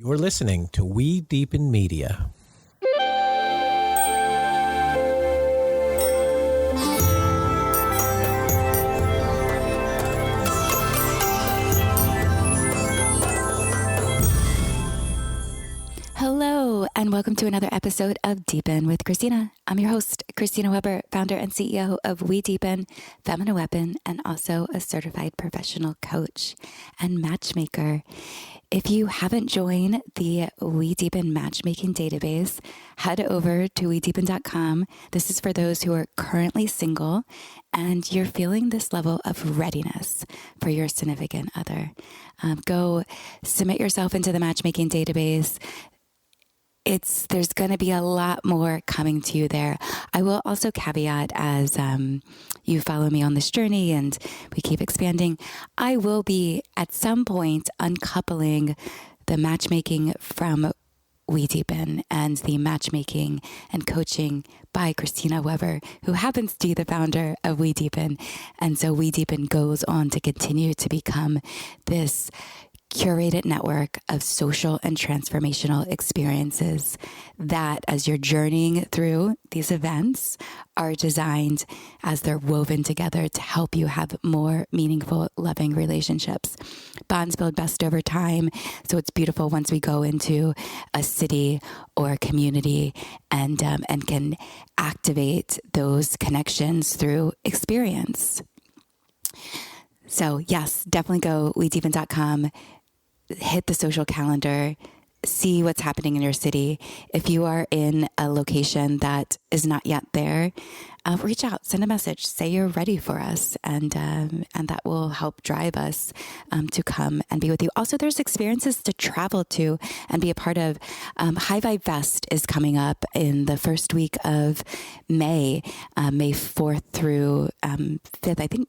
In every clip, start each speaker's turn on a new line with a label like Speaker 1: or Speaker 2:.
Speaker 1: You're listening to We Deepen Media.
Speaker 2: Hello, and welcome to another episode of Deepen with Christina. I'm your host, Christina Weber, founder and CEO of We Deepen, Feminine Weapon, and also a certified professional coach and matchmaker. If you haven't joined the We Deepen matchmaking database, head over to wedeepen.com. This is for those who are currently single and you're feeling this level of readiness for your significant other. Go submit yourself into the matchmaking database. There's going to be a lot more coming to you there. I will also caveat as you follow me on this journey and we keep expanding, I will be at some point uncoupling the matchmaking from We Deepen and the matchmaking and coaching by Christina Weber, who happens to be the founder of We Deepen. And so We Deepen goes on to continue to become this curated network of social and transformational experiences that, as you're journeying through these events, are designed as they're woven together to help you have more meaningful, loving relationships. Bonds build best over time, so it's beautiful once we go into a city or a community and can activate those connections through experience. So yes, definitely go wedeepen.com. Hit the social calendar, see what's happening in your city. If you are in a location that is not yet there, reach out, send a message, say you're ready for us, and that will help drive us to come and be with you. Also, there's experiences to travel to and be a part of. High Vibe Fest is coming up in the first week of May, May 4th through 5th. I think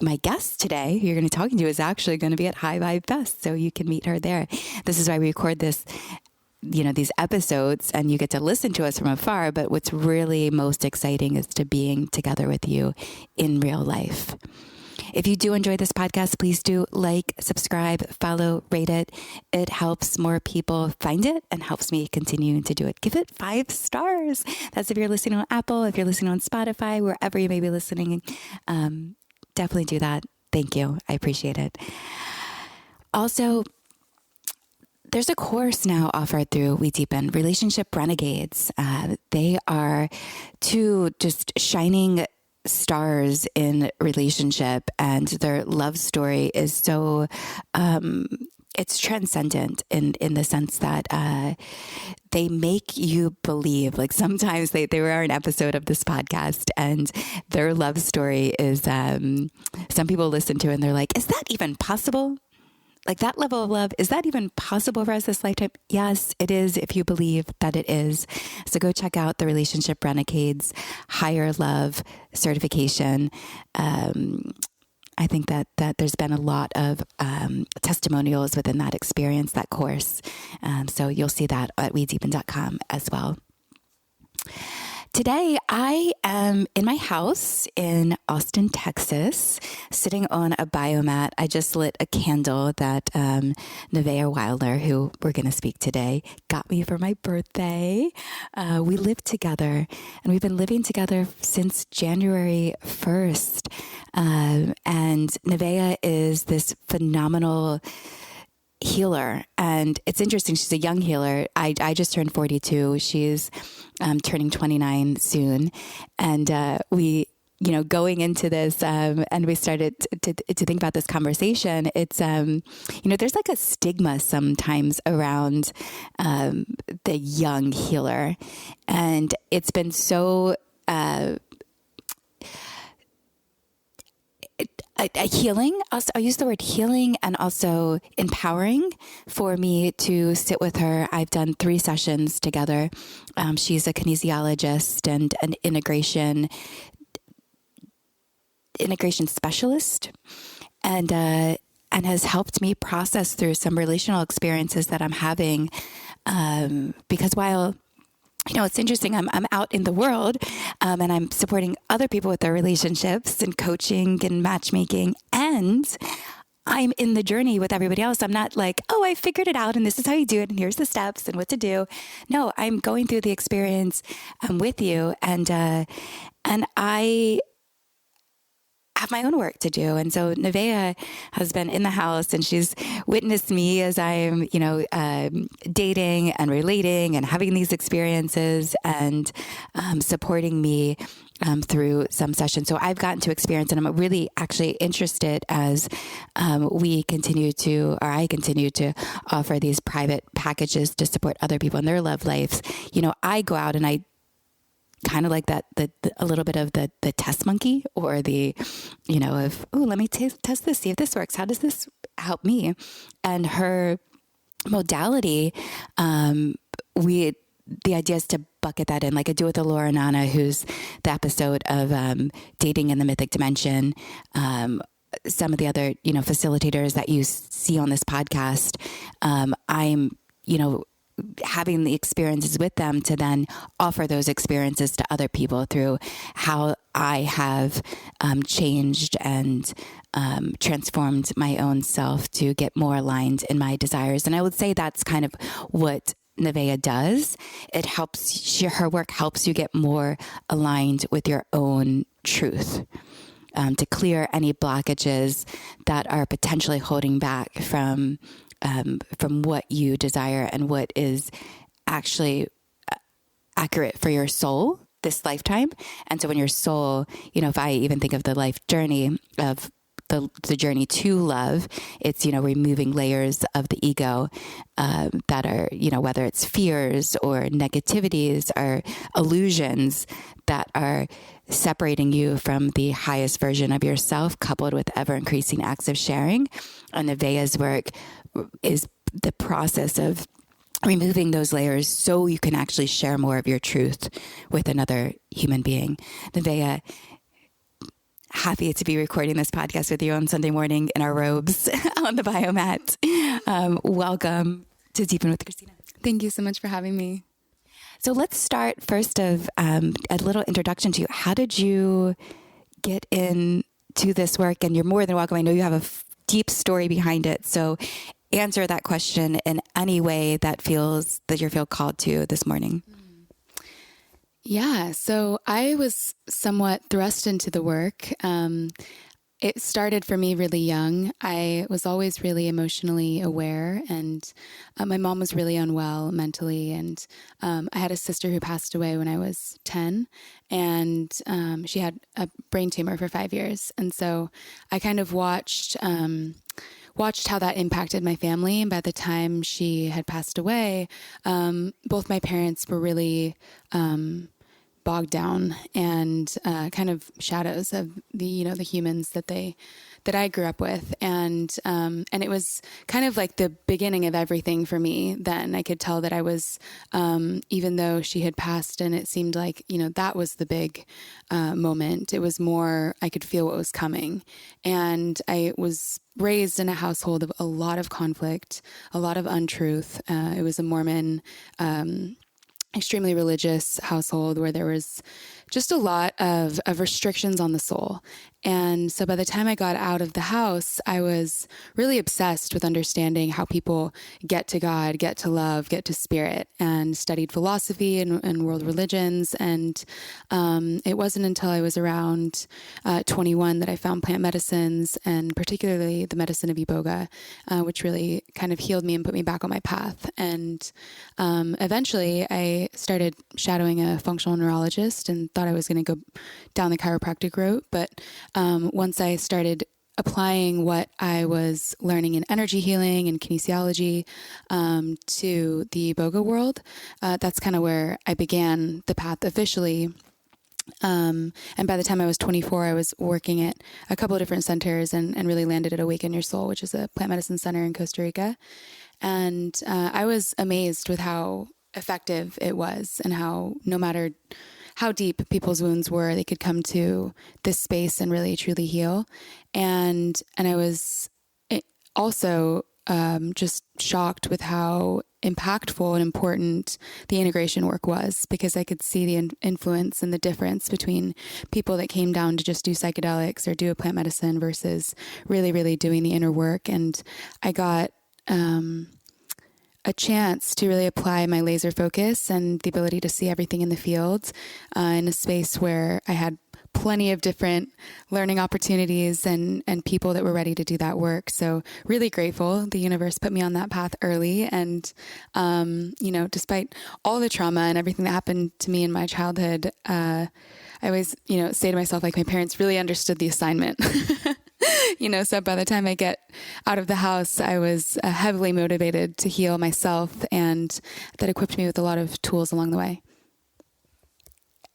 Speaker 2: my guest today, who you're going to be talking to, is actually going to be at High Vibe Fest, so you can meet her there. This is why we record this, these episodes, and you get to listen to us from afar. But what's really most exciting is to being together with you in real life. If you do enjoy this podcast, please do like, subscribe, follow, rate it. It helps more people find it and helps me continue to do it. Give it 5 stars. That's if you're listening on Apple, if you're listening on Spotify, wherever you may be listening. Definitely do that. Thank you. I appreciate it. Also, there's a course now offered through We Deepen, Relationship Renegades. They are 2 just shining stars in relationship, and their love story is so it's transcendent in the sense that they make you believe. Like sometimes they were an episode of this podcast, and their love story is some people listen to it and they're like, is that even possible? Like that level of love, is that even possible for us this lifetime? Yes, it is, if you believe that it is. So go check out the Relationship Renegades Higher Love certification. I think that there's been a lot of testimonials within that experience, that course. So you'll see that at wedeepen.com as well. Today, I am in my house in Austin, Texas, sitting on a biomat. I just lit a candle that Naweïa Wilder, who we're going to speak today, got me for my birthday. We live together, and we've been living together since January 1st. And Naweïa is this phenomenal healer, and it's interesting. She's a young healer. I just turned 42. She's turning 29 soon, and we, going into this, and we started to think about this conversation. It's there's like a stigma sometimes around the young healer, and it's been so a healing. Also, I use the word healing and also empowering for me to sit with her. I've done 3 sessions together. She's a kinesiologist and an integration specialist, and has helped me process through some relational experiences that I'm having. Because while it's interesting. I'm out in the world, and I'm supporting other people with their relationships and coaching and matchmaking. And I'm in the journey with everybody else. I'm not like, oh, I figured it out and this is how you do it and here's the steps and what to do. No, I'm going through the experience with you, and I have my own work to do. And so Naweïa has been in the house and she's witnessed me as I'm, dating and relating and having these experiences and supporting me through some sessions. So I've gotten to experience, and I'm really actually interested as I continue to offer these private packages to support other people in their love lives. I go out and I kind of like that, a little bit of the test monkey, or let me test this, see if this works. How does this help me? And her modality, the idea is to bucket that in, like I do with Laura Nana, who's the episode of Dating in the Mythic Dimension. Some of the other, facilitators that you see on this podcast, I'm, having the experiences with them to then offer those experiences to other people through how I have changed and transformed my own self to get more aligned in my desires. And I would say that's kind of what Naweïa does. It helps, her work helps you get more aligned with your own truth, to clear any blockages that are potentially holding back from what you desire and what is actually accurate for your soul this lifetime. And so when your soul, if I even think of the life journey of the journey to love, it's, removing layers of the ego that are, whether it's fears or negativities or illusions that are separating you from the highest version of yourself, coupled with ever increasing acts of sharing. And Naweïa's work is the process of removing those layers so you can actually share more of your truth with another human being. Naweïa, happy to be recording this podcast with you on Sunday morning in our robes on the biomat. Welcome to Deepen with Christina.
Speaker 3: Thank you so much for having me.
Speaker 2: So let's start first of a little introduction to you. How did you get into this work? And you're more than welcome. I know you have a deep story behind it. So answer that question in any way that you feel called to this morning.
Speaker 3: Yeah, so I was somewhat thrust into the work. It started for me really young. I was always really emotionally aware, and my mom was really unwell mentally, and I had a sister who passed away when I was 10, and she had a brain tumor for 5 years. And so I kind of watched how that impacted my family. And by the time she had passed away, both my parents were really bogged down and kind of shadows of the humans that I grew up with, and it was kind of like the beginning of everything for me. Then I could tell that I was, even though she had passed, and it seemed like that was the big moment. It was more, I could feel what was coming, and I was raised in a household of a lot of conflict, a lot of untruth. It was a Mormon, extremely religious household where there was just a lot of restrictions on the soul. And so by the time I got out of the house, I was really obsessed with understanding how people get to God, get to love, get to spirit, and studied philosophy and world religions. And it wasn't until I was around 21 that I found plant medicines, and particularly the medicine of iboga, which really kind of healed me and put me back on my path. And eventually I started shadowing a functional neurologist and thought I was going to go down the chiropractic route. But once I started applying what I was learning in energy healing and kinesiology to the iboga world, that's kind of where I began the path officially. And by the time I was 24, I was working at a couple of different centers and really landed at Awaken Your Soul, which is a plant medicine center in Costa Rica. And I was amazed with how effective it was, and how no matter how deep people's wounds were, they could come to this space and really truly heal. And I was also just shocked with how impactful and important the integration work was, because I could see the influence and the difference between people that came down to just do psychedelics or do a plant medicine versus really, really doing the inner work. And I got a chance to really apply my laser focus and the ability to see everything in the field in a space where I had plenty of different learning opportunities and people that were ready to do that work. So really grateful. The universe put me on that path early. And, despite all the trauma and everything that happened to me in my childhood, I always, say to myself, like, my parents really understood the assignment. So by the time I get out of the house, I was heavily motivated to heal myself, and that equipped me with a lot of tools along the way.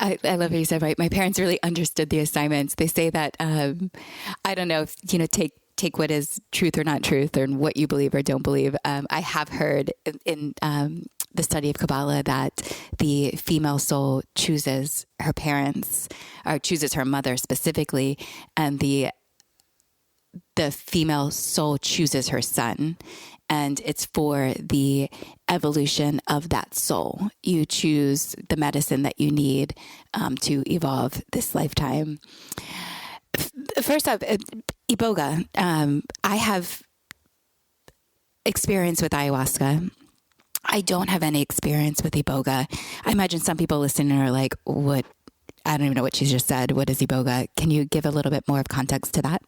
Speaker 2: I love what you said, right? My parents really understood the assignments. They say that, I don't know if, take what is truth or not truth, or what you believe or don't believe. I have heard in the study of Kabbalah that the female soul chooses her parents, or chooses her mother specifically, and the female soul chooses her son. And it's for the evolution of that soul. You choose the medicine that you need to evolve this lifetime. First off, Iboga. I have experience with ayahuasca. I don't have any experience with Iboga. I imagine some people listening are like, what? I don't even know what she just said. What is Iboga? Can you give a little bit more of context to that?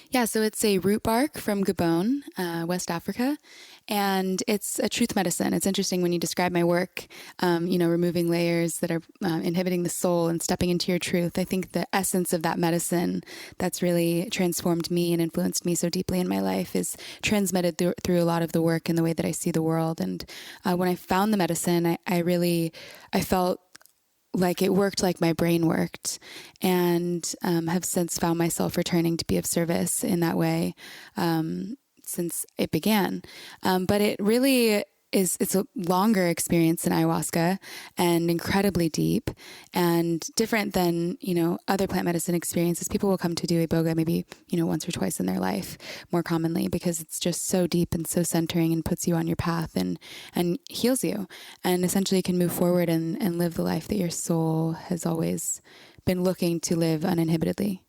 Speaker 3: Yeah, so it's a root bark from Gabon, West Africa, and it's a truth medicine. It's interesting when you describe my work, removing layers that are inhibiting the soul and stepping into your truth. I think the essence of that medicine that's really transformed me and influenced me so deeply in my life is transmitted through a lot of the work and the way that I see the world. And when I found the medicine, I felt like it worked like my brain worked, and have since found myself returning to be of service in that way since it began. But it really it's a longer experience than ayahuasca, and incredibly deep and different than, other plant medicine experiences. People will come to do Iboga maybe, once or twice in their life, more commonly, because it's just so deep and so centering and puts you on your path and heals you, and essentially can move forward and live the life that your soul has always been looking to live uninhibitedly.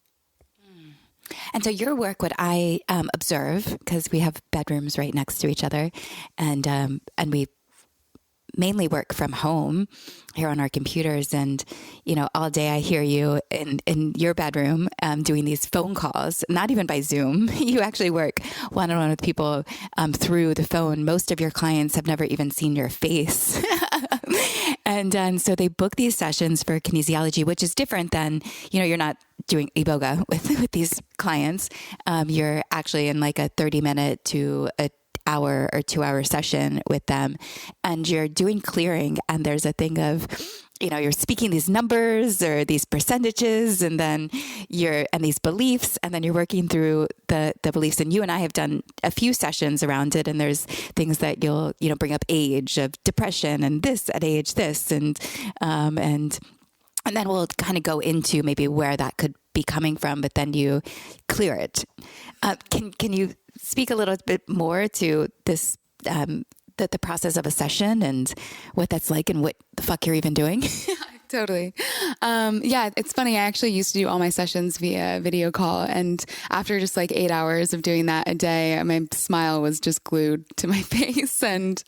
Speaker 2: And so your work, what I observe, because we have bedrooms right next to each other, and we mainly work from home here on our computers, and all day I hear you in your bedroom doing these phone calls, not even by Zoom. You actually work one-on-one with people through the phone. Most of your clients have never even seen your face. And so they book these sessions for kinesiology, which is different than, you're not doing Iboga with these clients. You're actually in like a 30-minute to an hour or 2-hour session with them, and you're doing clearing. And there's a thing of, you're speaking these numbers or these percentages, and then and these beliefs, and then you're working through the beliefs. And you and I have done a few sessions around it. And there's things that you'll, bring up age of depression and this at age this, and then we'll kind of go into maybe where that could be coming from, but then you clear it. Can you speak a little bit more to this, the process of a session and what that's like and what the fuck you're even doing?
Speaker 3: Totally. It's funny. I actually used to do all my sessions via video call. And after just like 8 hours of doing that a day, my smile was just glued to my face. And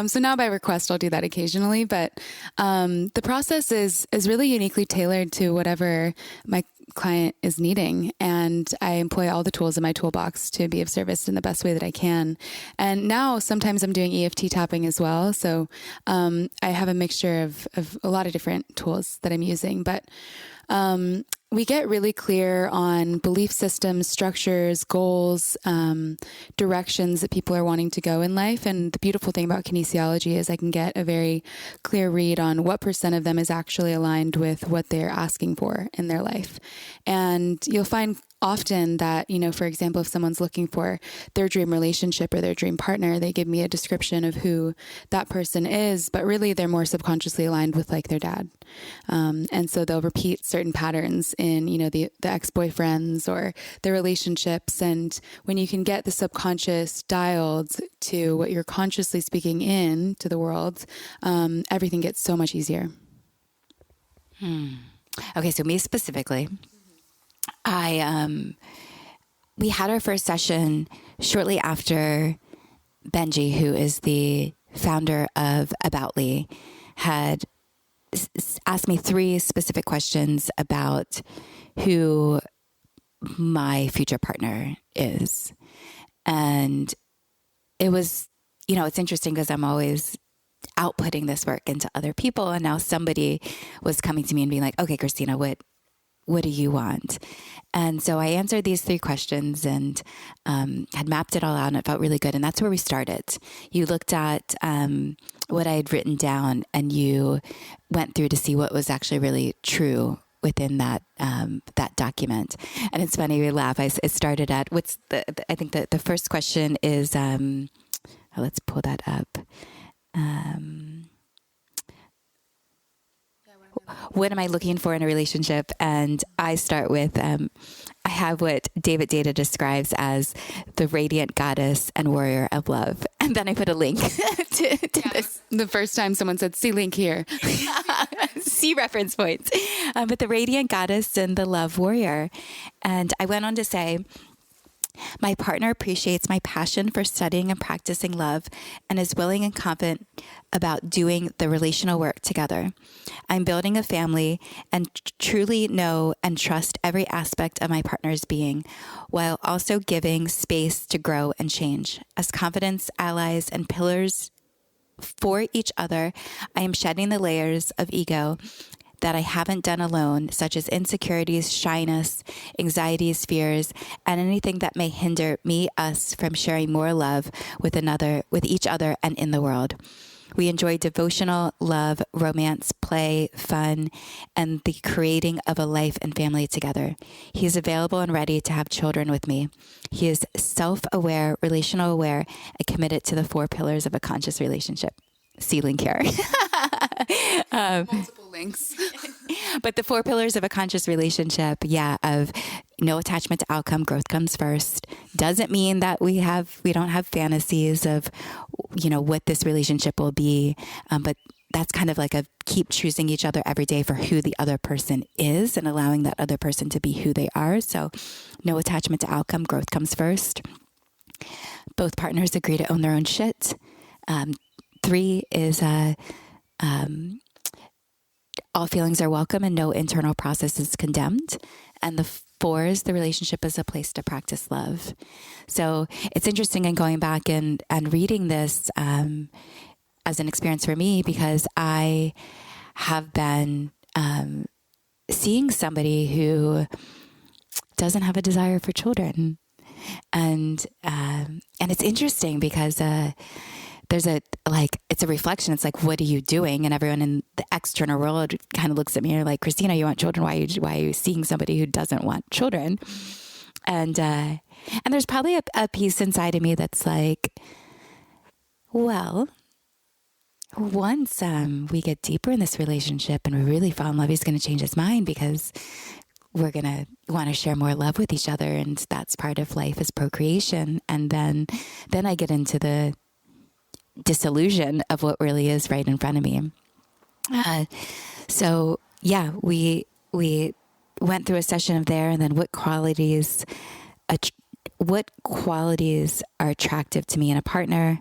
Speaker 3: so now by request, I'll do that occasionally. But the process is really uniquely tailored to whatever my client is needing. And I employ all the tools in my toolbox to be of service in the best way that I can. And now sometimes I'm doing EFT tapping as well. So I have a mixture of a lot of different tools that I'm using. But we get really clear on belief systems, structures, goals, directions that people are wanting to go in life. And the beautiful thing about kinesiology is I can get a very clear read on what % of them is actually aligned with what they're asking for in their life. And you'll find often that, for example, if someone's looking for their dream relationship or their dream partner, they give me a description of who that person is, but really they're more subconsciously aligned with like their dad. And so they'll repeat certain patterns in, the ex-boyfriends or their relationships. And when you can get the subconscious dialed to what you're consciously speaking in to the world, everything gets so much easier.
Speaker 2: Okay, so me specifically, we had our first session shortly after Benji, who is the founder of Aboutly, had asked me 3 specific questions about who my future partner is. And it was, it's interesting because I'm always outputting this work into other people. And now somebody was coming to me and being like, okay, Christina, what do you want? And so I answered these 3 questions and had mapped it all out, and it felt really good. And that's where we started. You looked at what I had written down, and you went through to see what was actually really true within that that document. And it's funny, we laugh. It started at I think the first question is, let's pull that up. What am I looking for in a relationship? And I start with, I have what David Data describes as the radiant goddess and warrior of love. And then I put a link to this.
Speaker 3: The first time someone said, see link here.
Speaker 2: See reference points. But the radiant goddess and the love warrior. And I went on to say, my partner appreciates my passion for studying and practicing love and is willing and confident about doing the relational work together. I'm building a family and truly know and trust every aspect of my partner's being, while also giving space to grow and change. As confidence, allies, and pillars for each other, I am shedding the layers of ego that I haven't done alone, such as insecurities, shyness, anxieties, fears, and anything that may hinder us from sharing more love with each other, and in the world. We enjoy devotional love, romance, play, fun, and the creating of a life and family together. He is available and ready to have children with me. He is self-aware, relational aware, and committed to the 4 pillars of a conscious relationship. See link here.
Speaker 3: Multiple links.
Speaker 2: But the 4 pillars of a conscious relationship, of no attachment to outcome, growth comes first. Doesn't mean that we don't have fantasies of, what this relationship will be. But that's kind of like keep choosing each other every day for who the other person is and allowing that other person to be who they are. So no attachment to outcome, growth comes first. Both partners agree to own their own shit. 3 is all feelings are welcome and no internal process is condemned. And the 4 is the relationship is a place to practice love. So it's interesting in going back and reading this as an experience for me, because I have been seeing somebody who doesn't have a desire for children. And it's interesting because there's it's a reflection. It's like, what are you doing? And everyone in the external world kind of looks at me and are like, Christina, you want children? Why are you seeing somebody who doesn't want children? And there's probably a piece inside of me that's like, well, once we get deeper in this relationship and we really fall in love, he's going to change his mind, because we're going to want to share more love with each other. And that's part of life, is procreation. And then I get into the disillusion of what really is right in front of me. We went through a session of there, and then what qualities are attractive to me in a partner,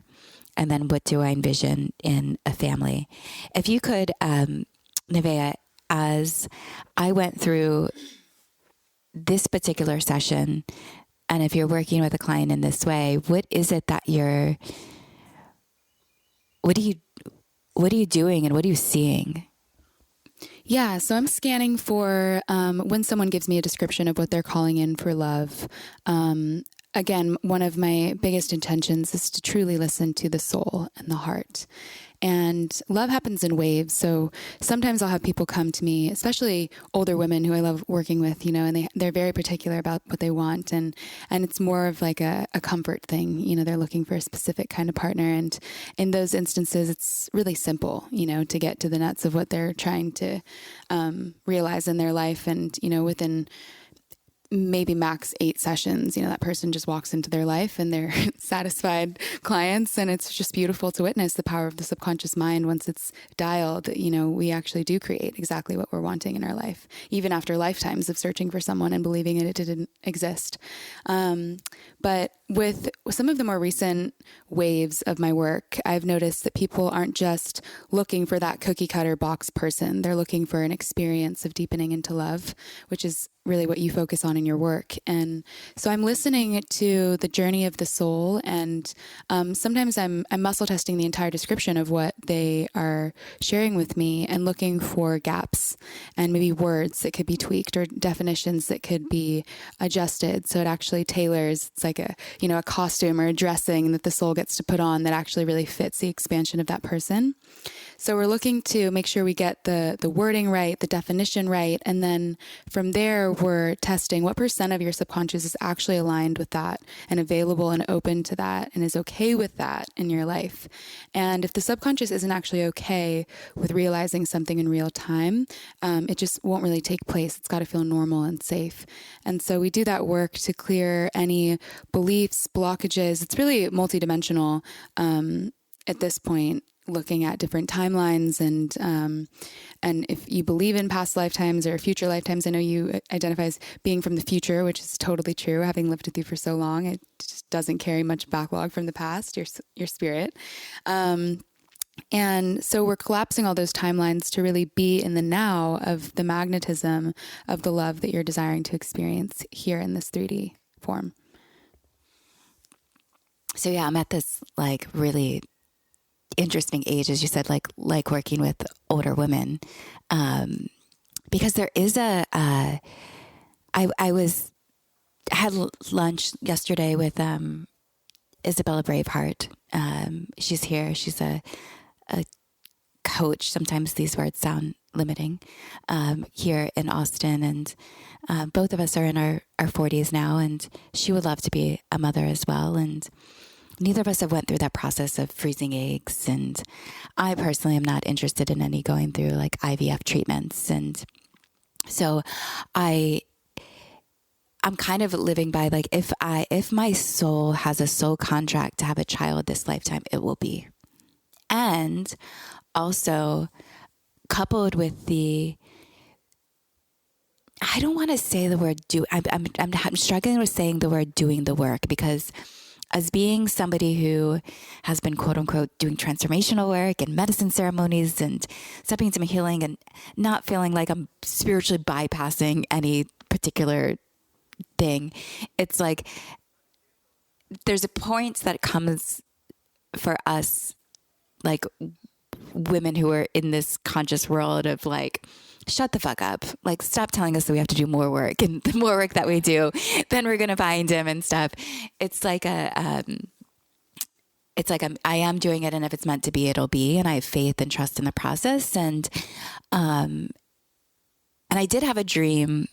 Speaker 2: and then what do I envision in a family. If you could, Naweïa, as I went through this particular session, and if you're working with a client in this way, what is it that what are you doing and what are you seeing?
Speaker 3: Yeah, so I'm scanning for when someone gives me a description of what they're calling in for love. again, one of my biggest intentions is to truly listen to the soul and the heart. And love happens in waves. So sometimes I'll have people come to me, especially older women who I love working with, and they're very particular about what they want. And it's more of like a comfort thing. They're looking for a specific kind of partner. And in those instances, it's really simple, to get to the nuts of what they're trying to realize in their life. And, within maybe max 8 sessions, that person just walks into their life and they're satisfied clients. And it's just beautiful to witness the power of the subconscious mind. Once it's dialed, we actually do create exactly what we're wanting in our life, even after lifetimes of searching for someone and believing it didn't exist. But with some of the more recent waves of my work, I've noticed that people aren't just looking for that cookie cutter box person. They're looking for an experience of deepening into love, which is really what you focus on in your work. And so I'm listening to the journey of the soul, and sometimes I'm muscle testing the entire description of what they are sharing with me and looking for gaps and maybe words that could be tweaked or definitions that could be adjusted so it actually tailors. It's like a costume or a dressing that the soul gets to put on that actually really fits the expansion of that person. So we're looking to make sure we get the wording right, the definition right, and then from there we're testing what % of your subconscious is actually aligned with that and available and open to that and is okay with that in your life. And if the subconscious isn't actually okay with realizing something in real time, it just won't really take place. It's got to feel normal and safe. And so we do that work to clear any beliefs, blockages. It's really multidimensional at this point, looking at different timelines and if you believe in past lifetimes or future lifetimes. I know you identify as being from the future, which is totally true. Having lived with you for so long, it just doesn't carry much backlog from the past, your spirit. And so we're collapsing all those timelines to really be in the now of the magnetism of the love that you're desiring to experience here in this 3D form.
Speaker 2: So yeah, I'm at this like really interesting age, as you said, like working with older women, because there is I had lunch yesterday with Isabella Braveheart. She's here. She's a coach. Sometimes these words sound limiting, here in Austin, and both of us are in our 40s now, and she would love to be a mother as well. And neither of us have went through that process of freezing eggs, and I personally am not interested in any going through like IVF treatments. And so I'm kind of living by like, if my soul has a soul contract to have a child this lifetime, it will be. And also coupled with I don't want to say the word do. I'm struggling with saying the word doing the work, because as being somebody who has been, quote unquote, doing transformational work and medicine ceremonies and stepping into my healing and not feeling like I'm spiritually bypassing any particular thing, it's like there's a point that comes for us, like women who are in this conscious world of like, shut the fuck up. Like, stop telling us that we have to do more work, and the more work that we do, then we're going to find him and stuff. It's like I am doing it, and if it's meant to be, it'll be, and I have faith and trust in the process. And I did have a dream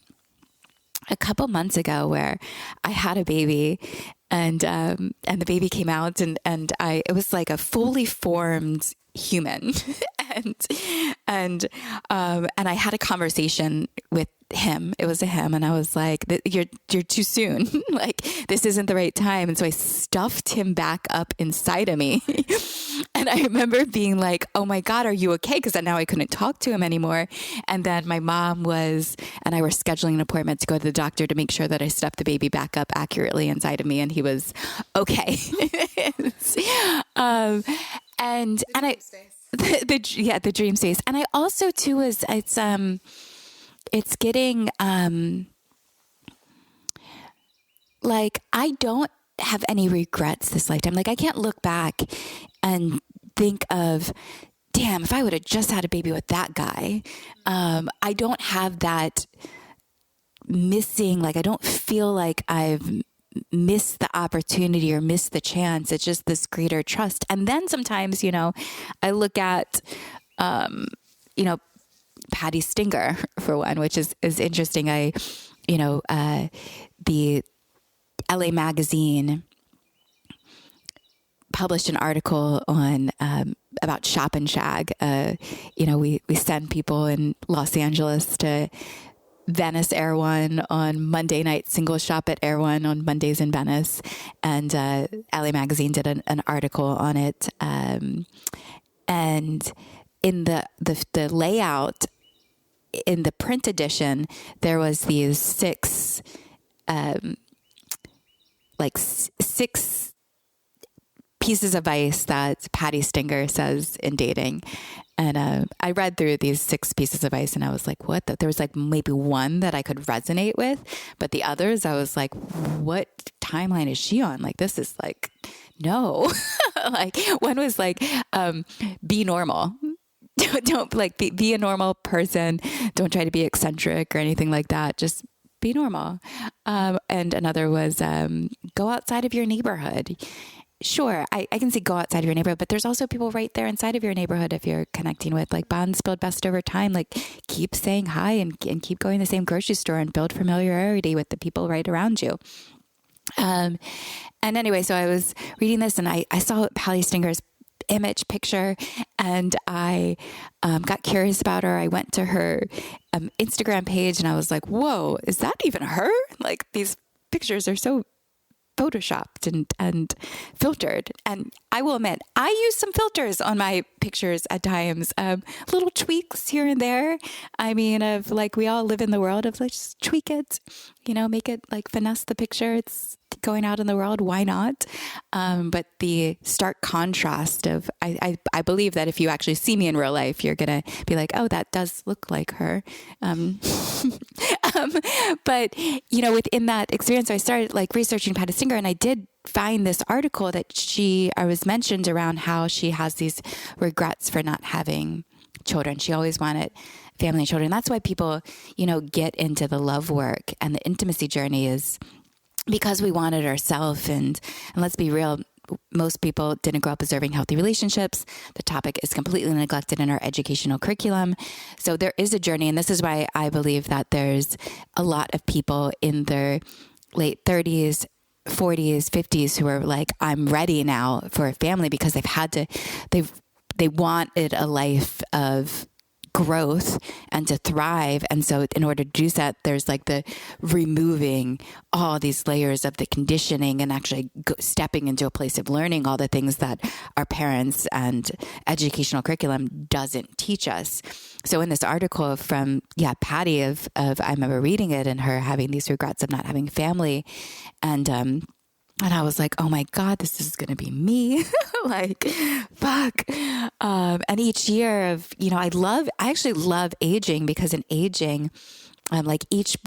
Speaker 2: a couple months ago where I had a baby, and the baby came out, and it was like a fully formed human, and I had a conversation with him. It was a him, and I was like, "You're too soon. Like, this isn't the right time." And so I stuffed him back up inside of me, and I remember being like, "Oh my God, are you okay?" Because now I couldn't talk to him anymore. And then my mom and I were scheduling an appointment to go to the doctor to make sure that I stuffed the baby back up accurately inside of me, and he was okay. And the dream space. And I also too it's getting like, I don't have any regrets this lifetime. Like, I can't look back and think of, damn, if I would have just had a baby with that guy. I don't have that missing, like, I don't feel like I've miss the opportunity or miss the chance. It's just this greater trust. And then sometimes, I look at, Patty Stinger for one, which is interesting. The LA Magazine published an article on about Shop and Shag. We send people in Los Angeles to Venice Air One on Monday night, single shop at Air One on Mondays in Venice. And LA Magazine did an article on it. And in the layout, in the print edition, there was these six pieces of advice that Patty Stinger says in dating. And I read through these 6 pieces of advice and I was like, what? There was like maybe one that I could resonate with, but the others I was like, what timeline is she on? Like, this is like, no. Like, one was like, be normal. Don't like be a normal person. Don't try to be eccentric or anything like that. Just be normal. And another was go outside of your neighborhood. Sure, I can see go outside of your neighborhood, but there's also people right there inside of your neighborhood if you're connecting with, like, bonds build best over time. Like, keep saying hi and keep going to the same grocery store and build familiarity with the people right around you. And anyway, so I was reading this and I saw Patty Stinger's picture, and I got curious about her. I went to her Instagram page and I was like, whoa, is that even her? Like, these pictures are so photoshopped and filtered. And I will admit, I use some filters on my pictures at times, little tweaks here and there. I mean, of like, we all live in the world of, like, just tweak it, make it like finesse the picture. It's going out in the world. Why not? But the stark contrast of, I believe that if you actually see me in real life, you're going to be like, oh, that does look like her. But, within that experience, I started like researching Patty Stinger, and I did find this article that I was mentioned around how she has these regrets for not having children. She always wanted family and children. That's why people, get into the love work and the intimacy journey, is because we want it ourselves. And let's be real, most people didn't grow up observing healthy relationships. The topic is completely neglected in our educational curriculum. So there is a journey. And this is why I believe that there's a lot of people in their late 30s, 40s, 50s who are like, I'm ready now for a family, because they wanted a life of growth and to thrive. And so in order to do that, there's like the removing all these layers of the conditioning and actually stepping into a place of learning all the things that our parents and educational curriculum doesn't teach us. So in this article from Patty of I remember reading it and her having these regrets of not having family, and I was like, oh my God, this is going to be me. Like, fuck. And each year of, I actually love aging, because in aging, like each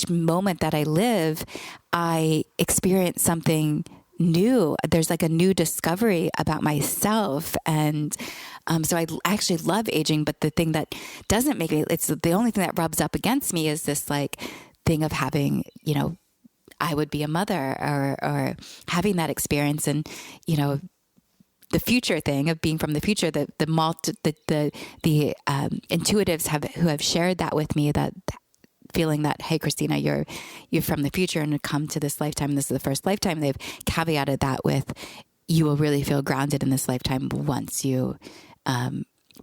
Speaker 2: moment that I live, I experience something new. There's like a new discovery about myself. And so I actually love aging. But the thing that doesn't make me, it's the only thing that rubs up against me is this like thing of having, I would be a mother, or having that experience. And, the future thing of being from the future, the intuitives who have shared that with me, that feeling that, hey, Christina, you're from the future and come to this lifetime. This is the first lifetime. They've caveated that with, you will really feel grounded in this lifetime once you,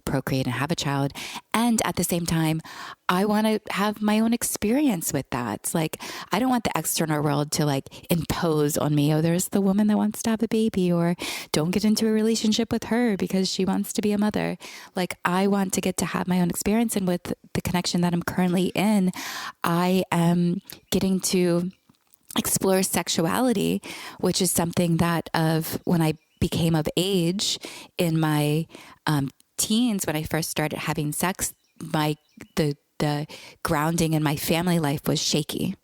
Speaker 2: procreate and have a child. And at the same time, I want to have my own experience with that. Like, I don't want the external world to like impose on me, oh, there's the woman that wants to have a baby, or don't get into a relationship with her because she wants to be a mother. Like, I want to get to have my own experience. And with the connection that I'm currently in, I am getting to explore sexuality, which is something that when I became of age in my teens, when I first started having sex, the grounding in my family life was shaky.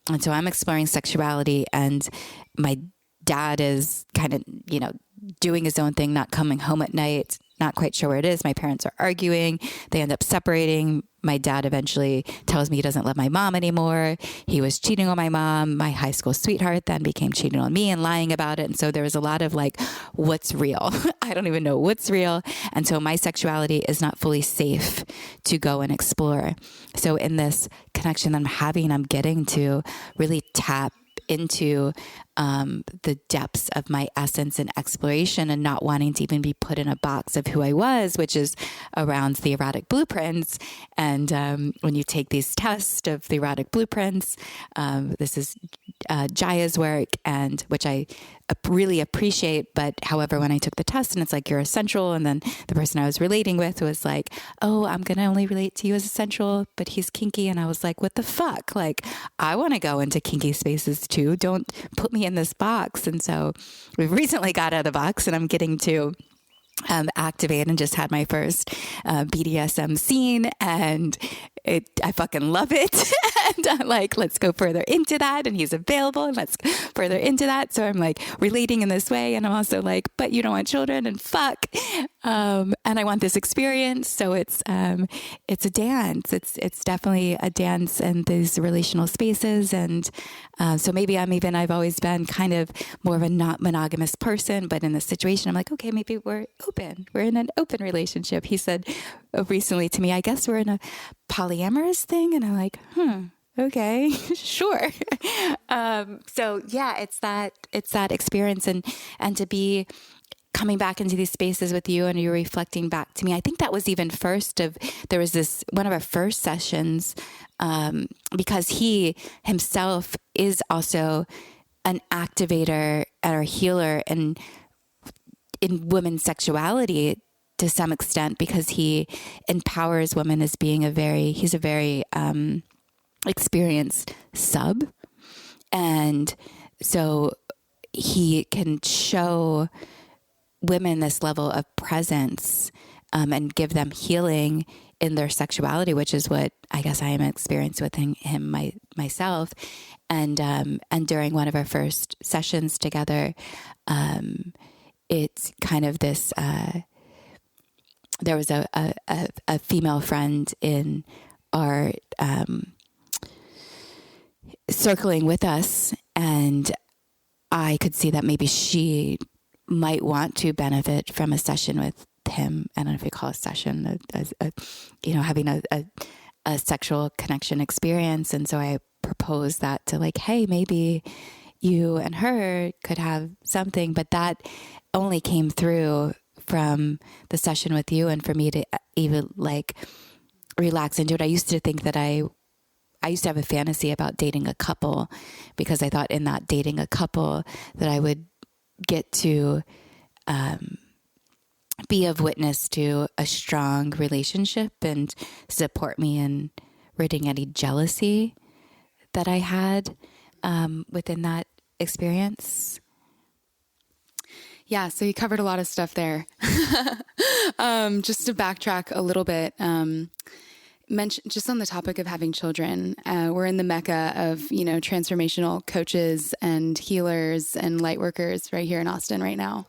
Speaker 2: And so I'm exploring sexuality, and my dad is kind of, doing his own thing, not coming home at night, not quite sure where it is. My parents are arguing. They end up separating. My dad eventually tells me he doesn't love my mom anymore. He was cheating on my mom. My high school sweetheart then became cheating on me and lying about it. And so there was a lot of like, what's real? I don't even know what's real. And so my sexuality is not fully safe to go and explore. So in this connection that I'm having, I'm getting to really tap into the depths of my essence and exploration, and not wanting to even be put in a box of who I was, which is around the erotic blueprints. And when you take these tests of the erotic blueprints, this is Jaya's work, and which I really appreciate. But however, when I took the test and it's like, you're a sensual, and then the person I was relating with was like, oh, I'm going to only relate to you as a sensual, but he's kinky. And I was like, what the fuck? Like, I want to go into kinky spaces too. Don't put me in this box. And so we've recently got out of the box, and I'm getting to activate, and just had my first BDSM scene, and I fucking love it. And I'm like, let's go further into that. And he's available, and let's go further into that. So I'm like relating in this way. And I'm also like, but you don't want children, and fuck. And I want this experience. So it's a dance. It's definitely a dance in these relational spaces. And so maybe I've always been kind of more of a not monogamous person, but in this situation, I'm like, okay, maybe we're open. We're in an open relationship. He said recently to me, I guess we're in a polyamorous thing. And I'm like, okay, sure. So yeah, it's that experience, and to be coming back into these spaces with you, and you're reflecting back to me. I think that was even there was one of our first sessions, because he himself is also an activator or a healer in women's sexuality to some extent, because he empowers women as being he's a very experienced sub. And so he can show women this level of presence, and give them healing in their sexuality, which is what I guess I am experiencing with him myself. And during one of our first sessions together, it's kind of this, there was a female friend in our circling with us, and I could see that maybe she might want to benefit from a session with him. I don't know if you call a session, having a sexual connection experience. And so I proposed that to like, hey, maybe you and her could have something. But that only came through from the session with you, and for me to even like relax into it. I used to think that I used to have a fantasy about dating a couple, because I thought in that dating a couple that I would get to be of witness to a strong relationship and support me in ridding any jealousy that I had within that experience.
Speaker 3: Yeah, so you covered a lot of stuff there. Just to backtrack a little bit, just on the topic of having children, we're in the mecca of, transformational coaches and healers and light workers right here in Austin right now.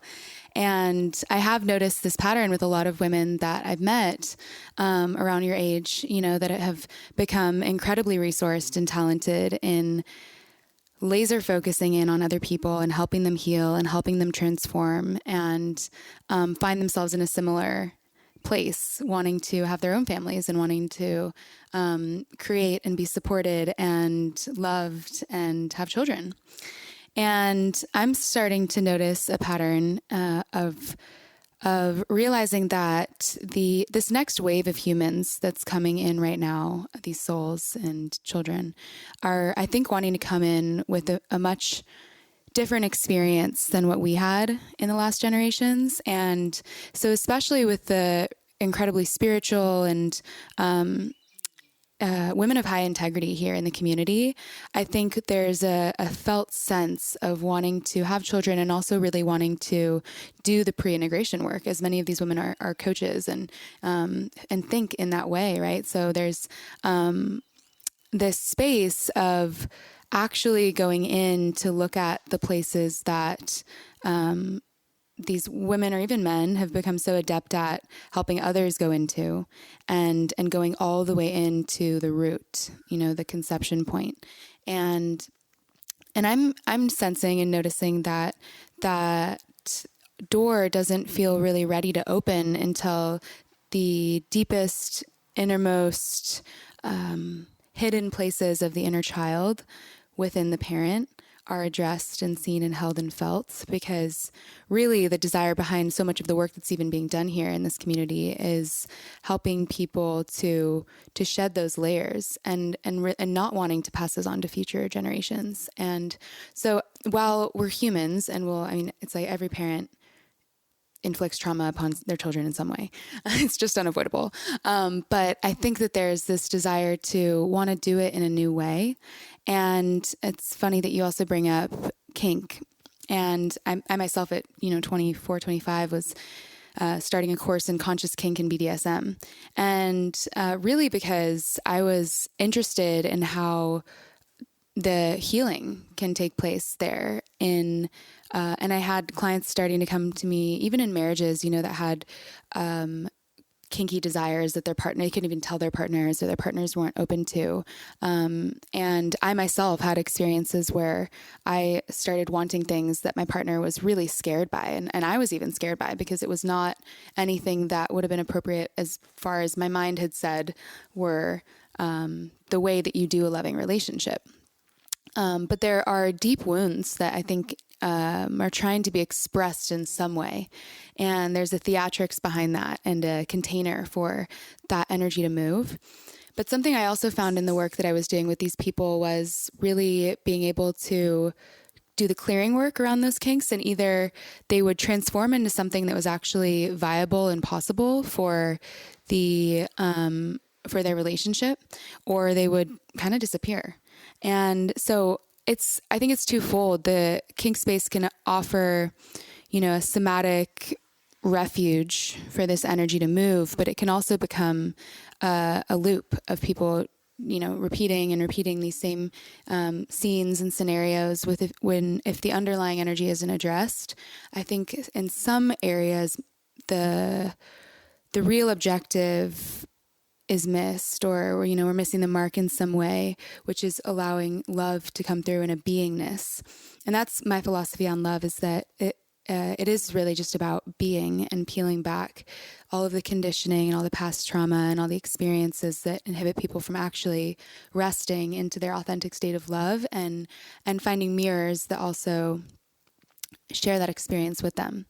Speaker 3: And I have noticed this pattern with a lot of women that I've met around your age, that have become incredibly resourced and talented in laser focusing in on other people and helping them heal and helping them transform, and find themselves in a similar place, wanting to have their own families and wanting to create and be supported and loved and have children. And I'm starting to notice a pattern of realizing that this next wave of humans that's coming in right now, these souls and children, are, I think, wanting to come in with a much different experience than what we had in the last generations. And so especially with the incredibly spiritual and women of high integrity here in the community, I think there's a felt sense of wanting to have children and also really wanting to do the pre-integration work, as many of these women are coaches and think in that way, right? So there's this space of actually going in to look at the places that these women or even men have become so adept at helping others go into and going all the way into the root, the conception point. And I'm sensing and noticing that door doesn't feel really ready to open until the deepest, innermost, hidden places of the inner child within the parent are addressed and seen and held and felt, because really the desire behind so much of the work that's even being done here in this community is helping people to shed those layers and not wanting to pass those on to future generations. And so while we're humans and it's like every parent inflicts trauma upon their children in some way. It's just unavoidable. But I think that there's this desire to want to do it in a new way. And it's funny that you also bring up kink. And I myself at 24, 25 was starting a course in conscious kink and BDSM. And really because I was interested in how the healing can take place there and I had clients starting to come to me, even in marriages, that had kinky desires that their partner, they couldn't even tell their partners, or their partners weren't open to. And I myself had experiences where I started wanting things that my partner was really scared by. And I was even scared by, because it was not anything that would have been appropriate as far as my mind had said were the way that you do a loving relationship. But there are deep wounds that I think are trying to be expressed in some way. And there's a theatrics behind that and a container for that energy to move. But something I also found in the work that I was doing with these people was really being able to do the clearing work around those kinks, and either they would transform into something that was actually viable and possible for their relationship, or they would kind of disappear. And so I think it's twofold. The kink space can offer, a somatic refuge for this energy to move, but it can also become a loop of people, repeating these same scenes and scenarios if the underlying energy isn't addressed. I think in some areas, the real objective is missed, or we're missing the mark in some way, which is allowing love to come through in a beingness. And that's my philosophy on love, is that it is really just about being and peeling back all of the conditioning and all the past trauma and all the experiences that inhibit people from actually resting into their authentic state of love, and finding mirrors that also share that experience with them.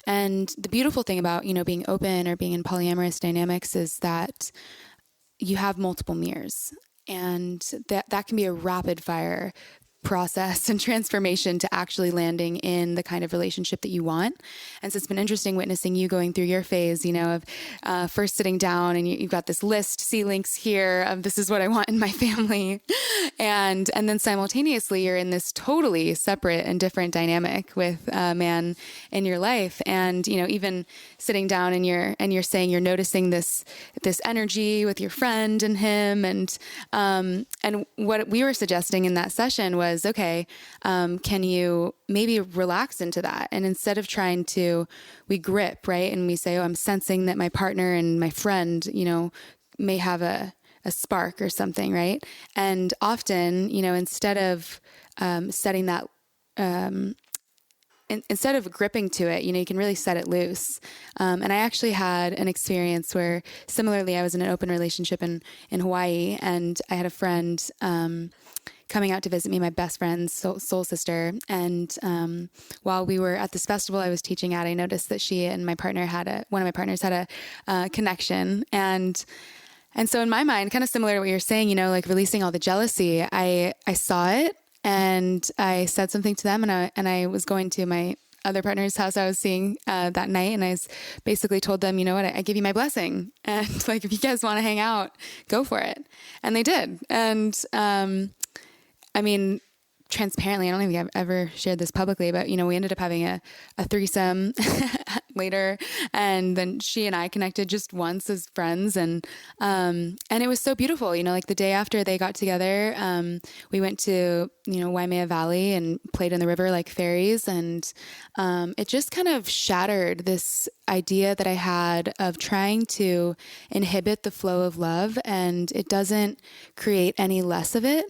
Speaker 3: And the beautiful thing about, being open or being in polyamorous dynamics is that you have multiple mirrors, and that can be a rapid fire process and transformation to actually landing in the kind of relationship that you want. And so it's been interesting witnessing you going through your phase, of first sitting down and you've got this list, see links here of this is what I want in my family. And then simultaneously you're in this totally separate and different dynamic with a man in your life. And, even sitting down and you're saying you're noticing this energy with your friend and him. And what we were suggesting in that session was, okay, can you maybe relax into that? And instead of we grip, right? And we say, I'm sensing that my partner and my friend, may have a spark or something, right? And often, instead of setting that, instead of gripping to it, you can really set it loose. And I actually had an experience where similarly, I was in an open relationship in Hawaii, and I had a friend, coming out to visit me, my best friend's soul sister. And while we were at this festival I was teaching at, I noticed that she and my partner one of my partners had a connection. And so in my mind, kind of similar to what you're saying, like releasing all the jealousy, I saw it and I said something to them, and I was going to my other partner's house I was seeing that night, and I basically told them, you know what, I give you my blessing, and if you guys want to hang out, go for it. And they did. And transparently, I don't think I've ever shared this publicly, but, we ended up having a threesome later. And then she and I connected just once as friends. And it was so beautiful, like the day after they got together, we went to, Waimea Valley and played in the river like fairies. And it just kind of shattered this idea that I had of trying to inhibit the flow of love, and it doesn't create any less of it.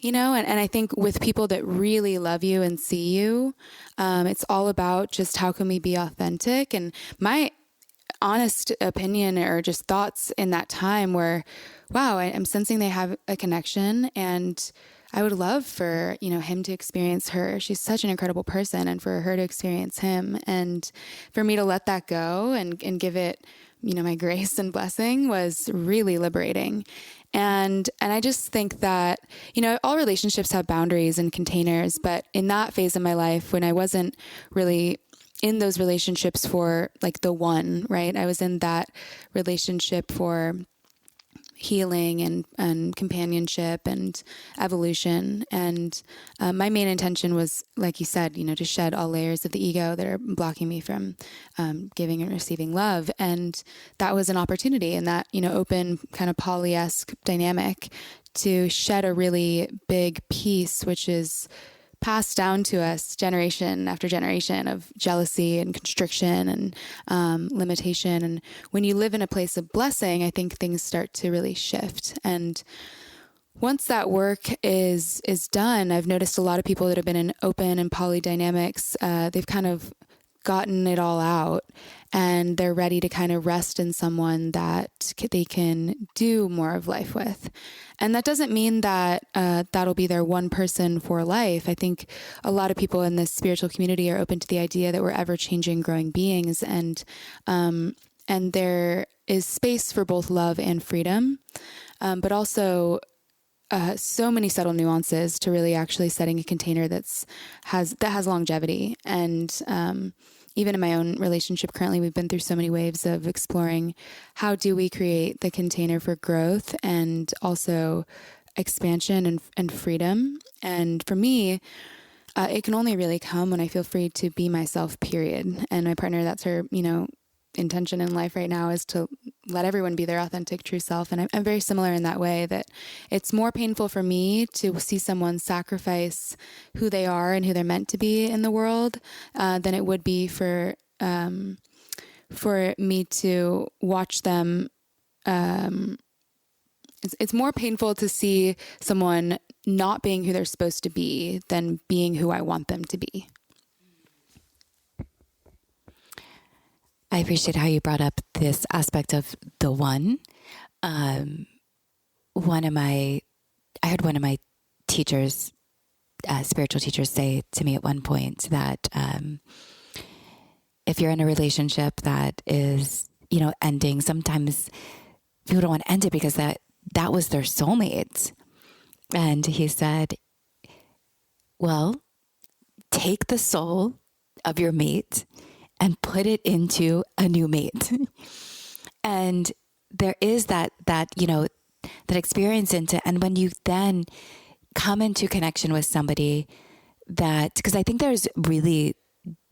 Speaker 3: And I think with people that really love you and see you, it's all about just how can we be authentic. And my honest opinion or just thoughts in that time were, wow, I'm sensing they have a connection, and I would love for, him to experience her. She's such an incredible person, and for her to experience him, and for me to let that go and give it, my grace and blessing was really liberating. And I just think that, all relationships have boundaries and containers, but in that phase of my life, when I wasn't really in those relationships for like the one, right? I was in that relationship for healing and companionship and evolution. And my main intention was, like you said, to shed all layers of the ego that are blocking me from giving and receiving love. And that was an opportunity in that, open kind of poly-esque dynamic to shed a really big piece, which is passed down to us generation after generation of jealousy and constriction and limitation. And when you live in a place of blessing, I think things start to really shift. And once that work is done, I've noticed a lot of people that have been in open and poly dynamics, they've kind of gotten it all out, and they're ready to kind of rest in someone that they can do more of life with. And that doesn't mean that that'll be their one person for life. I think a lot of people in this spiritual community are open to the idea that we're ever-changing, growing beings, and there is space for both love and freedom, but also so many subtle nuances to really actually setting a container that has longevity. And even in my own relationship currently, we've been through so many waves of exploring how do we create the container for growth and also expansion and freedom. And for me, it can only really come when I feel free to be myself, period. And my partner, that's her, intention in life right now, is to let everyone be their authentic, true self. And I'm very similar in that way, that it's more painful for me to see someone sacrifice who they are and who they're meant to be in the world than it would be for me to watch them. It's more painful to see someone not being who they're supposed to be than being who I want them to be.
Speaker 2: I appreciate how you brought up this aspect of the one. I heard one of my teachers, spiritual teachers, say to me at one point that if you're in a relationship that is, ending, sometimes people don't want to end it because that was their soulmate. And he said, well, take the soul of your mate and put it into a new mate. And there is that experience and when you then come into connection with somebody because I think there's really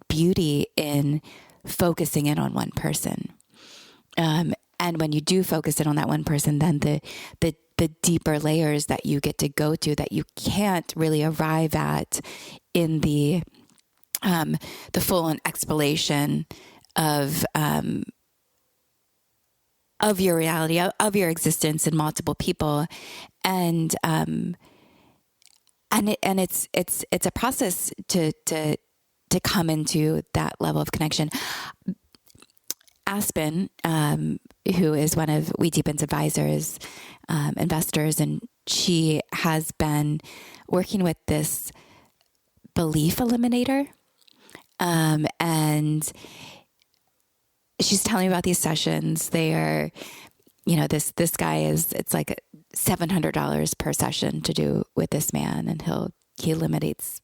Speaker 2: beauty in focusing in on one person. And when you do focus in on that one person, then the deeper layers that you get to go to that you can't really arrive at in the full-on exploration of your reality, of your existence in multiple people, and it's a process to come into that level of connection. Aspen, who is one of We Deepen's advisors, investors, and she has been working with this belief eliminator. And she's telling me about these sessions. They are, this guy it's like $700 per session to do with this man. And he eliminates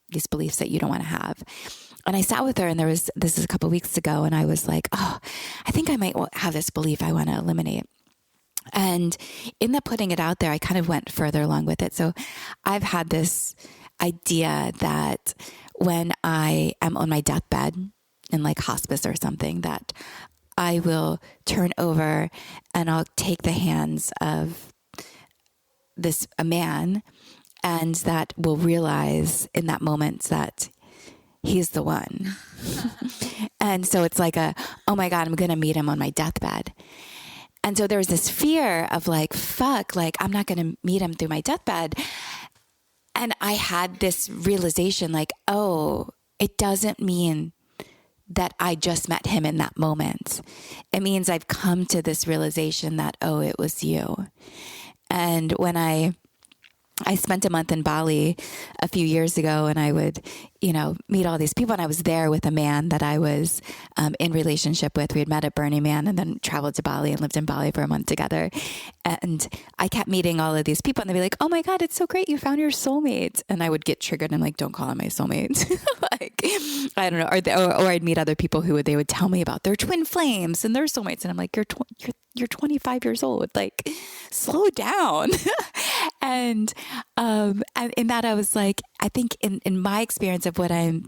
Speaker 2: these beliefs that you don't want to have. And I sat with her, and this is a couple of weeks ago, and I was like, oh, I think I might have this belief I want to eliminate. And in the putting it out there, I kind of went further along with it. So I've had this idea that when I am on my deathbed in like hospice or something, that I will turn over and I'll take the hands of a man, and that will realize in that moment that he's the one. And so it's like oh my God, I'm going to meet him on my deathbed. And so there was this fear of like, fuck, like I'm not going to meet him through my deathbed. And I had this realization like, oh, it doesn't mean that I just met him in that moment. It means I've come to this realization that, oh, it was you. And when I spent a month in Bali a few years ago, and I would, meet all these people. And I was there with a man that I was in relationship with. We had met at Burning Man and then traveled to Bali and lived in Bali for a month together. And I kept meeting all of these people, and they'd be like, oh my God, it's so great. You found your soulmate. And I would get triggered and like, don't call him my soulmate. Like, I don't know. Or I'd meet other people they would tell me about their twin flames and their soulmates. And I'm like, you're 25 years old. Like, slow down. And in that, I was like, I think in my experience of what I'm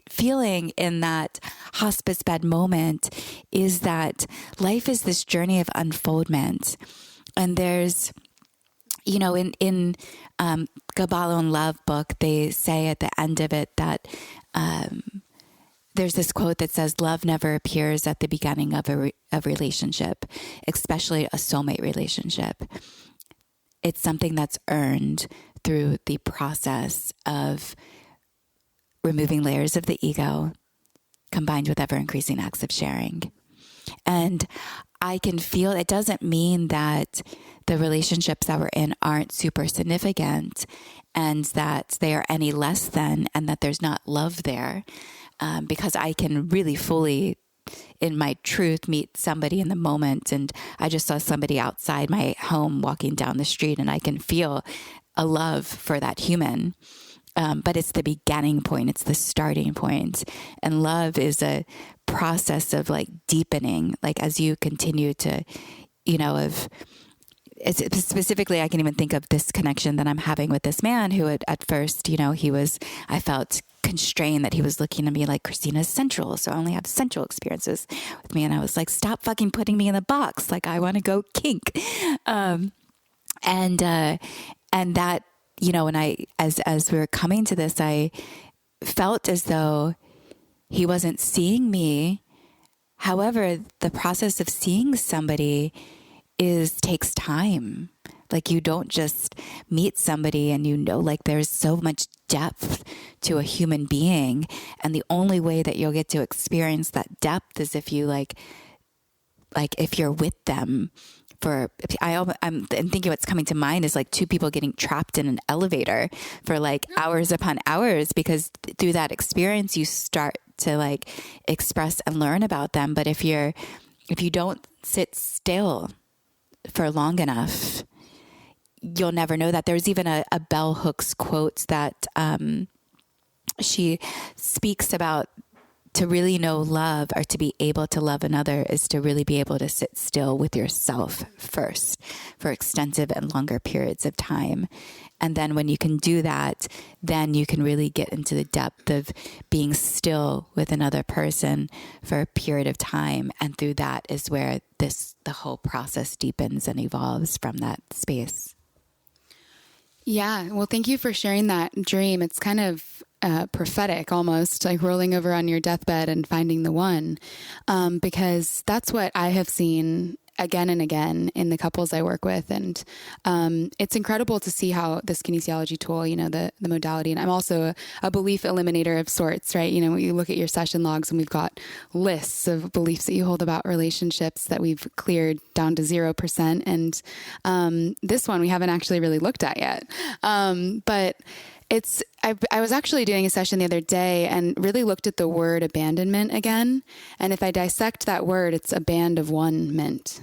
Speaker 2: feeling in that hospice bed moment is that life is this journey of unfoldment. And there's, in Kabbalah and Love book, they say at the end of it that there's this quote that says, love never appears at the beginning of a relationship, especially a soulmate relationship. It's something that's earned through the process of removing layers of the ego combined with ever increasing acts of sharing. And I can feel it doesn't mean that the relationships that we're in aren't super significant and that they are any less than, and that there's not love there. Because I can really fully, in my truth, meet somebody in the moment. And I just saw somebody outside my home walking down the street, and I can feel a love for that human. But it's the beginning point. It's the starting point. And love is a process of like deepening, like as you continue to, specifically, I can even think of this connection that I'm having with this man who at first, I felt constrained that he was looking at me like, Christina's sensual, so I only have sensual experiences with me. And I was like, stop fucking putting me in the box. Like, I want to go kink. And that, when as we were coming to this, I felt as though he wasn't seeing me. However, the process of seeing somebody takes time. Like, you don't just meet somebody and like there's so much depth to a human being. And the only way that you'll get to experience that depth is if you like if you're with them I'm thinking what's coming to mind is like two people getting trapped in an elevator for like hours upon hours, because through that experience, you start to like express and learn about them. But if you don't sit still for long enough, you'll never know that. There's even a Bell Hooks quote that she speaks about, to really know love or to be able to love another is to really be able to sit still with yourself first for extensive and longer periods of time. And then when you can do that, then you can really get into the depth of being still with another person for a period of time. And through that is where the whole process deepens and evolves from that space.
Speaker 3: Yeah. Well, thank you for sharing that dream. It's kind of prophetic, almost like rolling over on your deathbed and finding the one, because that's what I have seen again and again in the couples I work with. And it's incredible to see how this kinesiology tool, the modality, and I'm also a belief eliminator of sorts, right? You look at your session logs and we've got lists of beliefs that you hold about relationships that we've cleared down to 0%. And this one we haven't actually really looked at yet. But I was actually doing a session the other day and really looked at the word abandonment again. And if I dissect that word, it's a band of one mint.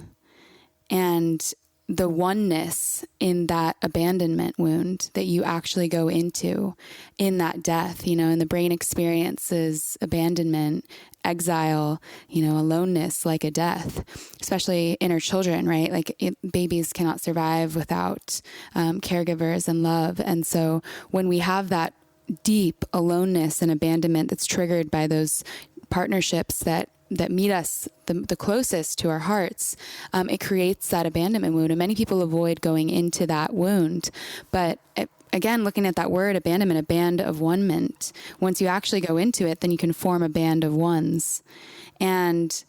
Speaker 3: And the oneness in that abandonment wound that you actually go into in that death, and the brain experiences abandonment, exile, aloneness like a death, especially inner children, right? Like babies cannot survive without caregivers and love. And so when we have that deep aloneness and abandonment that's triggered by those partnerships that meet us the closest to our hearts, it creates that abandonment wound. And many people avoid going into that wound. But again, looking at that word abandonment, a band of one-ment, once you actually go into it, then you can form a band of ones. And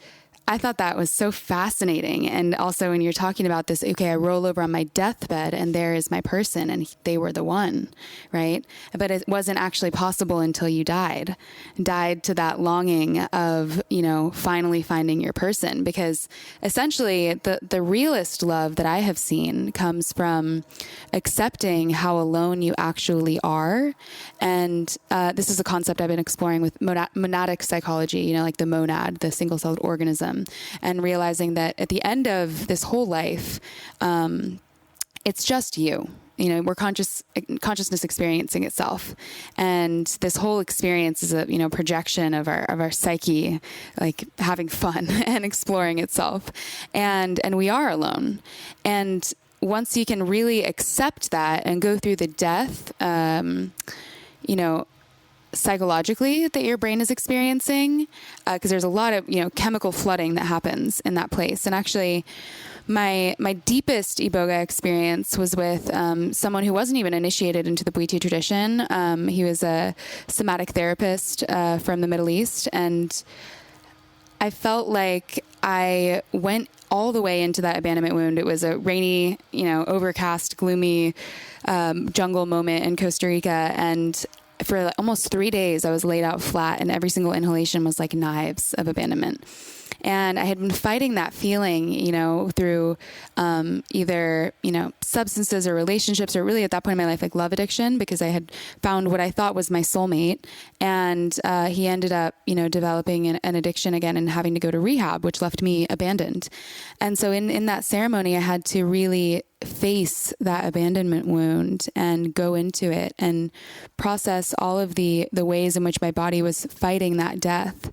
Speaker 3: I thought that was so fascinating. And also when you're talking about this, okay, I roll over on my deathbed and there is my person and they were the one, right? But it wasn't actually possible until you died to that longing of, finally finding your person. Because essentially the realest love that I have seen comes from accepting how alone you actually are. And this is a concept I've been exploring with monadic psychology, like the monad, the single-celled organism. And realizing that at the end of this whole life, it's just you. We're consciousness experiencing itself, and this whole experience is a projection of our psyche, like having fun and exploring itself, and we are alone. And once you can really accept that and go through the death, psychologically that your brain is experiencing, because there's a lot of chemical flooding that happens in that place. And actually my deepest iboga experience was with someone who wasn't even initiated into the Bwiti tradition. He was a somatic therapist from the Middle East, and I felt like I went all the way into that abandonment wound. It was a rainy, overcast, gloomy jungle moment in Costa Rica, and for almost 3 days, I was laid out flat, and every single inhalation was like knives of abandonment. And I had been fighting that feeling, through either, substances or relationships, or really at that point in my life, like love addiction, because I had found what I thought was my soulmate. And he ended up, developing an addiction again and having to go to rehab, which left me abandoned. And so in that ceremony, I had to really face that abandonment wound and go into it and process all of the ways in which my body was fighting that death.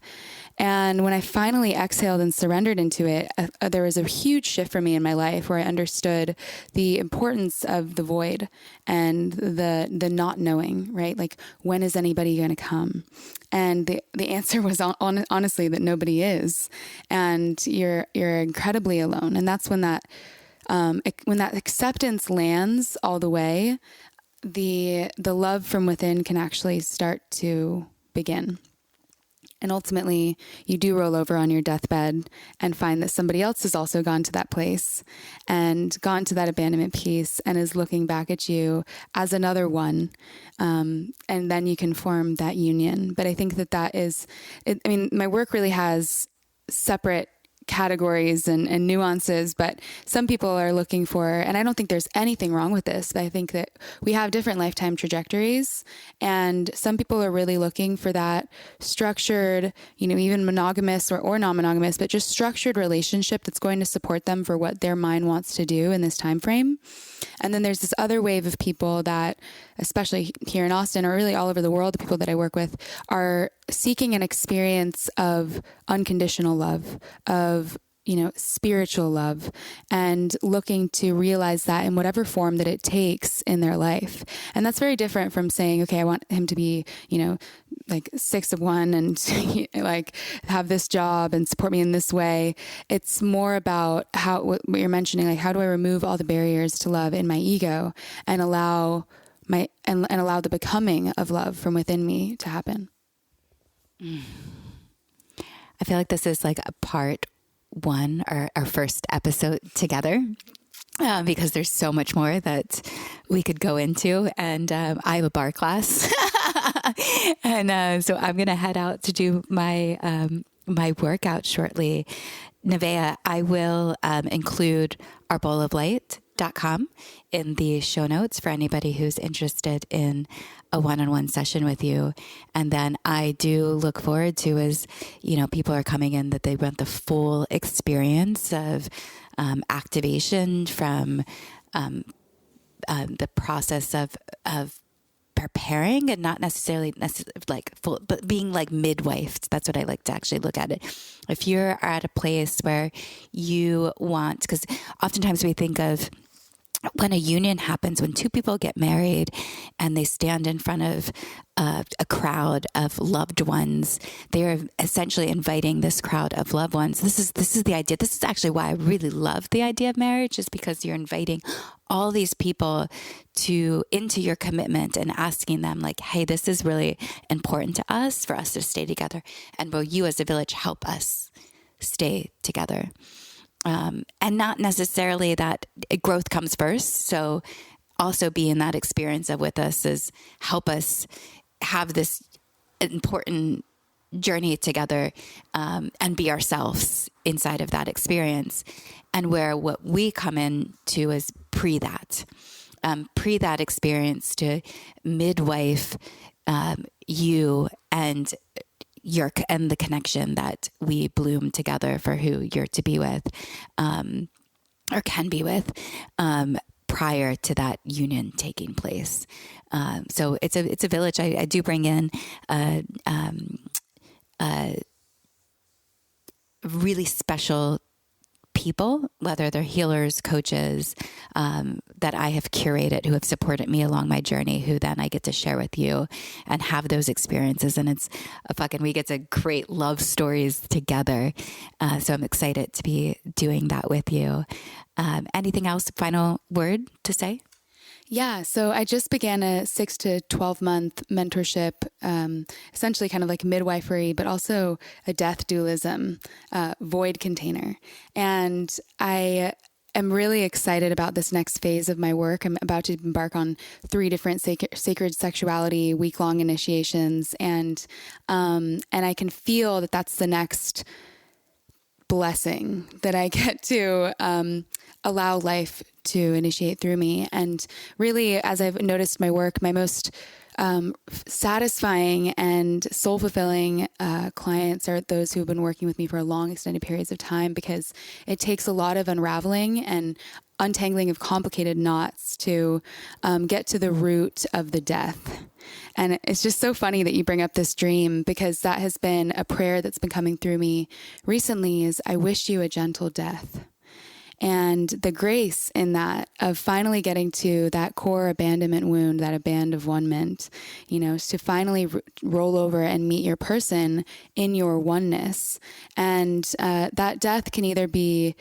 Speaker 3: And when I finally exhaled and surrendered into it, there was a huge shift for me in my life where I understood the importance of the void and the not knowing, right? Like, when is anybody going to come? And the answer was honestly that nobody is. And you're incredibly alone. And that's when that acceptance lands all the way, the love from within can actually start to begin. And ultimately, you do roll over on your deathbed and find that somebody else has also gone to that place and gone to that abandonment piece and is looking back at you as another one. And then you can form that union. But I think that is, my work really has separate categories and nuances, but some people are looking for, and I don't think there's anything wrong with this, but I think that we have different lifetime trajectories, and some people are really looking for that structured, even monogamous or non-monogamous, but just structured relationship that's going to support them for what their mind wants to do in this time frame. And then there's this other wave of people that, especially here in Austin or really all over the world, the people that I work with are seeking an experience of unconditional love, of, spiritual love, and looking to realize that in whatever form that it takes in their life. And that's very different from saying, okay, I want him to be, like 6 of 1 and like have this job and support me in this way. It's more about what you're mentioning, like how do I remove all the barriers to love in my ego and allow allow the becoming of love from within me to happen.
Speaker 2: I feel like this is like a part 1 or our first episode together. Because there's so much more that we could go into, and I have a bar class, and so I'm going to head out to do my my workout shortly. Naweïa, I will include our bowl of light naweïa.com in the show notes for anybody who's interested in a one-on-one session with you. And then I do look forward to, as people are coming in, that they want the full experience of activation from the process of preparing, and not necessarily like full, but being like midwife. That's what I like to actually look at it. If you're at a place where you want, because oftentimes we think of when a union happens, when two people get married and they stand in front of a crowd of loved ones, they are essentially inviting this crowd of loved ones. This is the idea. This is actually why I really love the idea of marriage, is because you're inviting all these people into your commitment and asking them, like, hey, this is really important to us, for us to stay together. And will you as a village help us stay together? And not necessarily that growth comes first. So also be in that experience of with us is help us have this important journey together, and be ourselves inside of that experience. And where what we come in to is pre that experience, to midwife you and the connection that we bloom together for who you're to be with, or can be with, prior to that union taking place. So it's a village. I do bring in really special people, whether they're healers, coaches, that I have curated, who have supported me along my journey, who then I get to share with you and have those experiences. And it's we get to create love stories together. So I'm excited to be doing that with you. Anything else? Final word to say?
Speaker 3: Yeah, so I just began a 6 to 12 month mentorship, essentially kind of like midwifery, but also a death dualism, void container. And I am really excited about this next phase of my work. I'm about to embark on 3 different sacred sexuality week-long initiations, and I can feel that that's the next blessing that I get to allow life to initiate through me. And really, as I've noticed my work, my most satisfying and soul-fulfilling clients are those who have been working with me for long, extended periods of time, because it takes a lot of unraveling and untangling of complicated knots to get to the root of the death. And it's just so funny that you bring up this dream, because that has been a prayer that's been coming through me recently, is I wish you a gentle death. And the grace in that, of finally getting to that core abandonment wound, that abandonment, to finally roll over and meet your person in your oneness. And that death can either be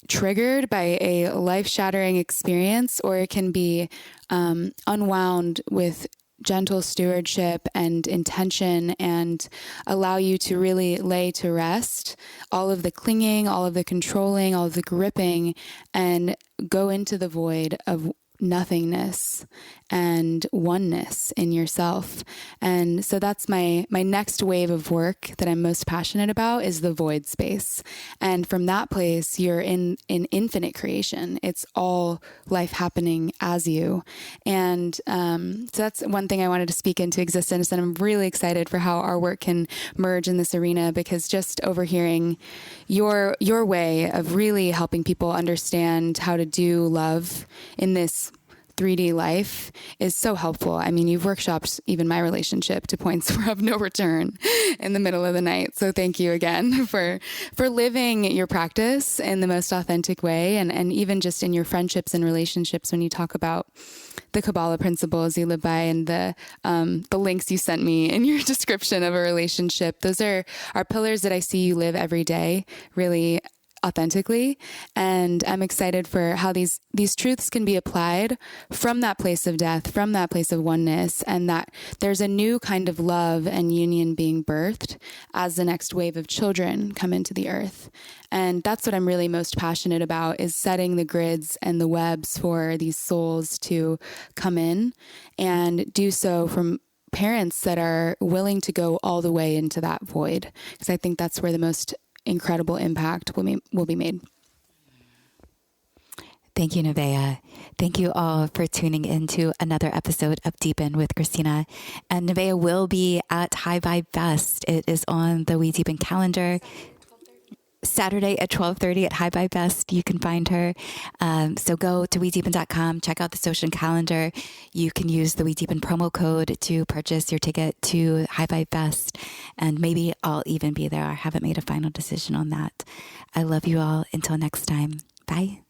Speaker 3: triggered by a life-shattering experience, or it can be unwound with gentle stewardship and intention, and allow you to really lay to rest all of the clinging, all of the controlling, all of the gripping, and go into the void of nothingness and oneness in yourself. And so that's my next wave of work that I'm most passionate about, is the void space. And from that place, you're in infinite creation. It's all life happening as you. And so that's one thing I wanted to speak into existence. And I'm really excited for how our work can merge in this arena, because just overhearing your way of really helping people understand how to do love in this 3D life is so helpful. I mean, you've workshopped even my relationship to points of no return in the middle of the night. So thank you again for living your practice in the most authentic way. And even just in your friendships and relationships, when you talk about the Kabbalah principles you live by, and the links you sent me in your description of a relationship, those are pillars that I see you live every day, really authentically. And I'm excited for how these truths can be applied from that place of death, from that place of oneness, and that there's a new kind of love and union being birthed as the next wave of children come into the earth. And that's what I'm really most passionate about, is setting the grids and the webs for these souls to come in, and do so from parents that are willing to go all the way into that void, because I think that's where the most incredible impact will be made.
Speaker 2: Thank you, Naweïa. Thank you all for tuning into another episode of Deepen with Christina. And Naweïa will be at High Vibe Fest. It is on the We Deepen calendar. Saturday at 12:30 at High Vibe Fest. You can find her. So go to wedeepen.com, check out the social calendar. You can use the We Deepen promo code to purchase your ticket to High Vibe Fest. And maybe I'll even be there. I haven't made a final decision on that. I love you all. Until next time. Bye.